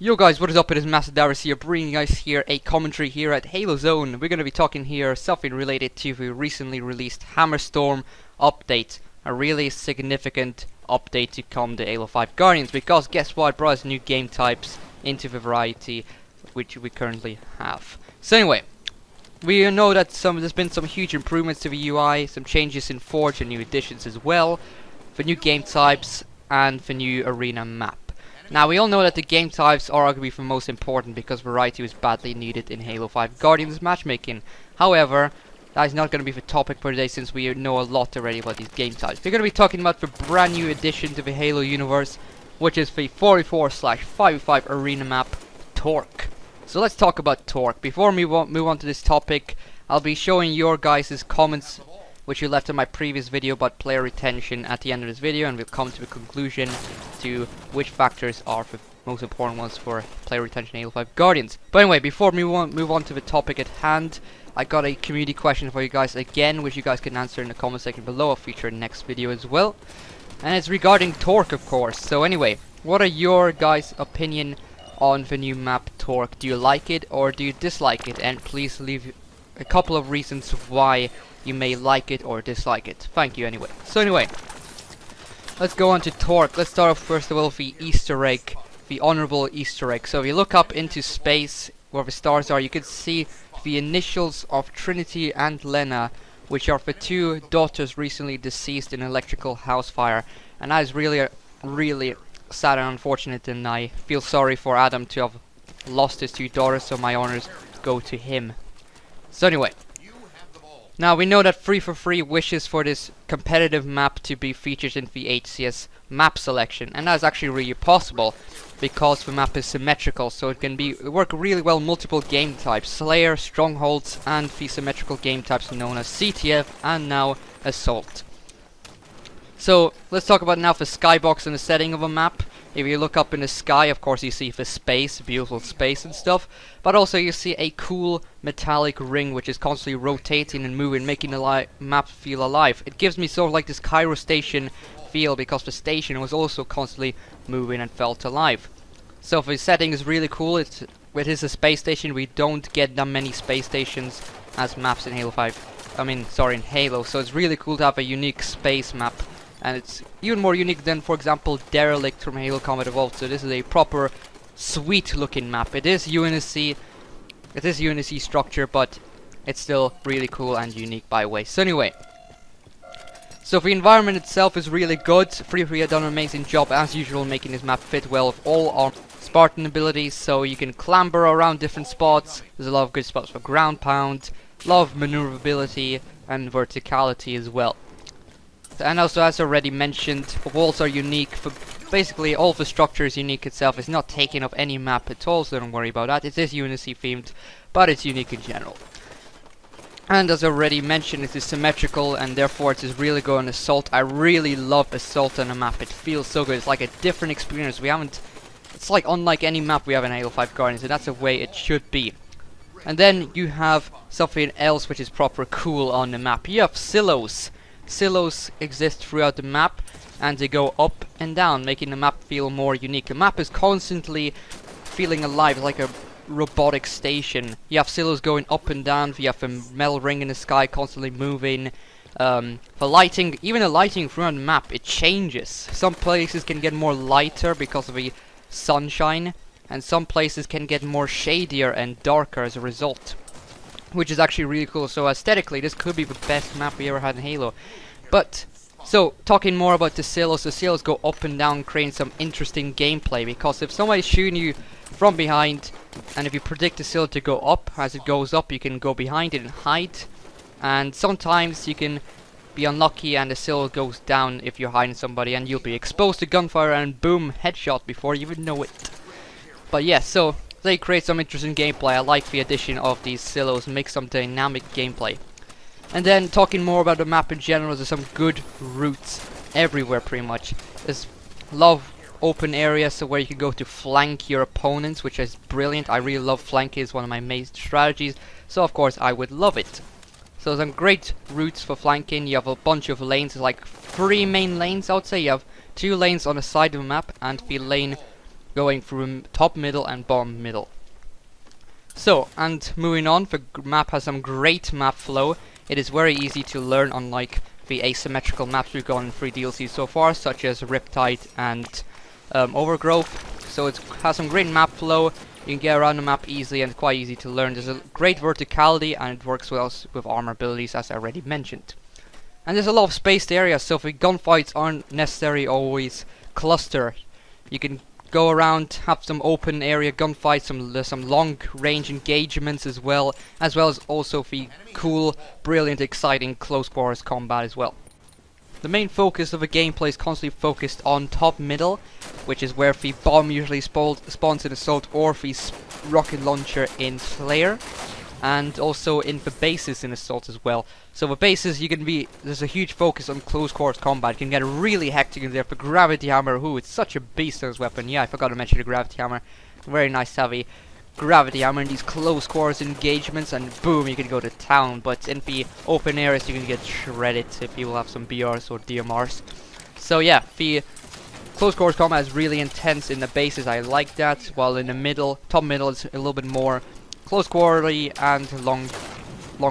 Yo guys, what is up? It is MasterDavros here, bringing you guys here a commentary here at Halo Zone. We're going to be talking here something related to the recently released Hammerstorm update. A really significant update to come to Halo 5 Guardians, because guess what? It brought us new game types into the variety which we currently have. So anyway, we know that there's been some huge improvements to the UI, some changes in Forge and new additions as well, the new game types and the new arena map. Now, we all know that the game types are arguably the most important because variety was badly needed in Halo 5 Guardians matchmaking. However, that is not going to be the topic for today, since we know a lot already about these game types. We're going to be talking about the brand new addition to the Halo universe, which is the 44/5v5 arena map, Torque. So let's talk about Torque. Before we move on to this topic, I'll be showing your guys' comments which you left in my previous video about player retention at the end of this video, and we'll come to a conclusion to which factors are the most important ones for player retention in Halo 5 Guardians. But anyway, before we move on to the topic at hand, I got a community question for you guys again, which you guys can answer in the comment section below. I'll feature in the next video as well. And it's regarding Torque, of course. So anyway, what are your guys' opinion on the new map Torque? Do you like it or do you dislike it? And please leave a couple of reasons why you may like it or dislike it. Thank you anyway. So anyway, let's go on to Torque. Let's start off first of all with the Easter egg, the honorable Easter egg. So if you look up into space where the stars are, you can see the initials of Trinity and Lena, which are the two daughters recently deceased in an electrical house fire. And that is really sad and unfortunate, and I feel sorry for Adam to have lost his two daughters, so my honors go to him. So anyway, now we know that 343 wishes for this competitive map to be featured in the HCS map selection, and that is actually really possible because the map is symmetrical, so it can work really well multiple game types: Slayer, Strongholds, and the symmetrical game types known as CTF and now Assault. So let's talk about now the skybox and the setting of a map. If you look up in the sky, of course you see the space, beautiful space and stuff, but also you see a cool metallic ring which is constantly rotating and moving, making the map feel alive. It gives me sort of like this Cairo station feel, because the station was also constantly moving and felt alive. So the setting is really cool. It is a space station. We don't get that many space stations as maps in Halo 5. In Halo. So it's really cool to have a unique space map. And it's even more unique than, for example, Derelict from Halo Combat Evolved. So this is a proper, sweet-looking map. It is UNSC structure, but it's still really cool and unique by the way. So anyway, so the environment itself is really good. 343 have done an amazing job as usual, making this map fit well with all our Spartan abilities. So you can clamber around different spots. There's a lot of good spots for ground pound, a lot of maneuverability and verticality as well. And also, as already mentioned, the walls are unique. For basically all the structure is unique itself. It's not taken off any map at all, so don't worry about that. It is UNSC themed, but it's unique in general. And as already mentioned, it is symmetrical, and therefore it is really good on Assault. I really love Assault on a map. It feels so good. It's like a different experience. It's like unlike any map we have in Halo 5 Guardians, and that's the way it should be. And then you have something else which is proper cool on the map. You have silos. Silos exist throughout the map, and they go up and down, making the map feel more unique. The map is constantly feeling alive, like a robotic station. You have silos going up and down. You have a metal ring in the sky constantly moving. The lighting, even the lighting throughout the map, it changes. Some places can get more lighter because of the sunshine, and some places can get more shadier and darker as a result, which is actually really cool. So aesthetically, this could be the best map we ever had in Halo. But, so, talking more about the silos go up and down, creating some interesting gameplay, because if somebody's shooting you from behind, and if you predict the silo to go up, as it goes up, you can go behind it and hide. And sometimes you can be unlucky and the silo goes down if you're hiding somebody, and you'll be exposed to gunfire and boom, headshot before you even know it. But yeah, so they create some interesting gameplay. I like the addition of these silos, make some dynamic gameplay. And then talking more about the map in general, there's some good routes everywhere pretty much. There's a lot of open areas, so where you can go to flank your opponents, which is brilliant. I really love flanking, it's one of my main strategies, so of course I would love it. So some great routes for flanking. You have a bunch of lanes, like 3 main lanes I would say. You have 2 lanes on the side of the map, and the lane going through top, middle, and bottom middle. So, and moving on, the map has some great map flow. It is very easy to learn, unlike the asymmetrical maps we've got in 3 DLCs so far, such as Riptide and Overgrowth. So it has some great map flow. You can get around the map easily and it's quite easy to learn. There's a great verticality and it works well with armor abilities, as I already mentioned. And there's a lot of spaced areas, so if the gunfights aren't necessarily always cluster, you can go around, have some open area gunfights, some long range engagements as well as also the cool, brilliant, exciting close quarters combat as well. The main focus of the gameplay is constantly focused on top middle, which is where the bomb usually spawns in Assault, or the rocket launcher in Slayer, and also in the bases in Assault as well. So the bases, there's a huge focus on close quarters combat. You can get really hectic in there. The gravity hammer, it's such a beast as a weapon. Yeah, I forgot to mention the gravity hammer. Very nice to have a gravity hammer in these close quarters engagements, and boom, you can go to town. But in the open areas, you can get shredded if you will have some BRs or DMRs. So yeah, the close quarters combat is really intense in the bases. I like that. While in the middle, top middle, is a little bit more close quarterly and long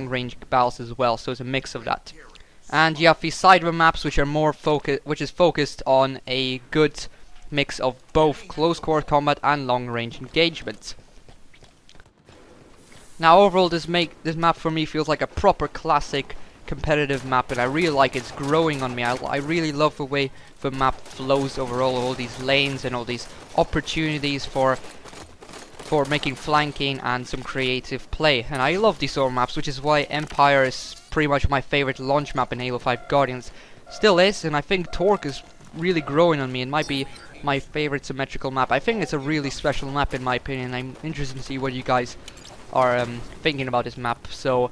range battles as well. So it's a mix of that. And you have the side of the maps, which are more focused on a good mix of both close quarter combat and long range engagements. Now overall, this map for me feels like a proper classic competitive map, and I really like it. It's growing on me. I really love the way the map flows overall, all these lanes and all these opportunities for making flanking and some creative play. And I love these sort of maps, which is why Empire is pretty much my favorite launch map in Halo 5 Guardians. Still is, and I think Torque is really growing on me. It might be my favorite symmetrical map. I think it's a really special map in my opinion. I'm interested to see what you guys are thinking about this map. So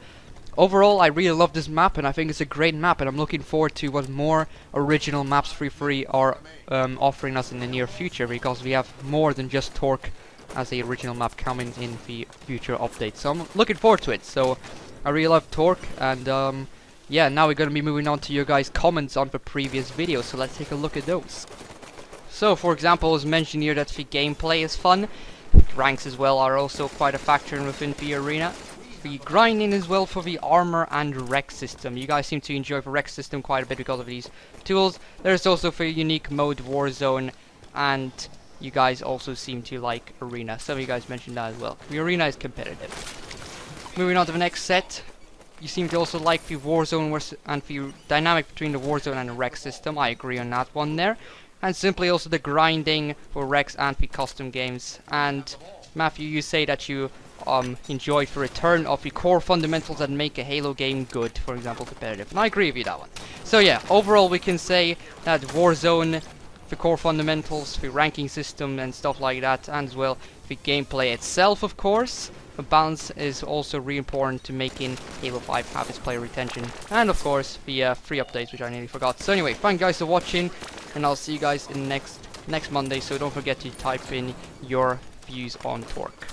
overall, I really love this map, and I think it's a great map, and I'm looking forward to what more original maps free are offering us in the near future, because we have more than just Torque as the original map coming in the future updates. So I'm looking forward to it. So I really love Torque, and yeah, now we're going to be moving on to your guys' comments on the previous videos, so let's take a look at those. So for example, as mentioned here, that the gameplay is fun. Ranks as well are also quite a factor within the arena. The grinding as well for the armor and rec system. You guys seem to enjoy the rec system quite a bit because of these tools. There's also the unique mode Warzone, and you guys also seem to like arena. Some of you guys mentioned that as well. The arena is competitive. Moving on to the next set. You seem to also like the Warzone and the dynamic between the Warzone and the rec system. I agree on that one there. And simply also the grinding for Rex and the custom games. And Matthew, you say that you enjoyed the return of the core fundamentals that make a Halo game good, for example competitive. And I agree with you that one. So yeah, overall we can say that Warzone, the core fundamentals, the ranking system and stuff like that, and as well the gameplay itself, of course. The balance is also really important to making Halo 5 have its player retention. And of course the free updates, which I nearly forgot. So anyway, thank you guys for watching, and I'll see you guys in next Monday. So don't forget to type in your views on Torque.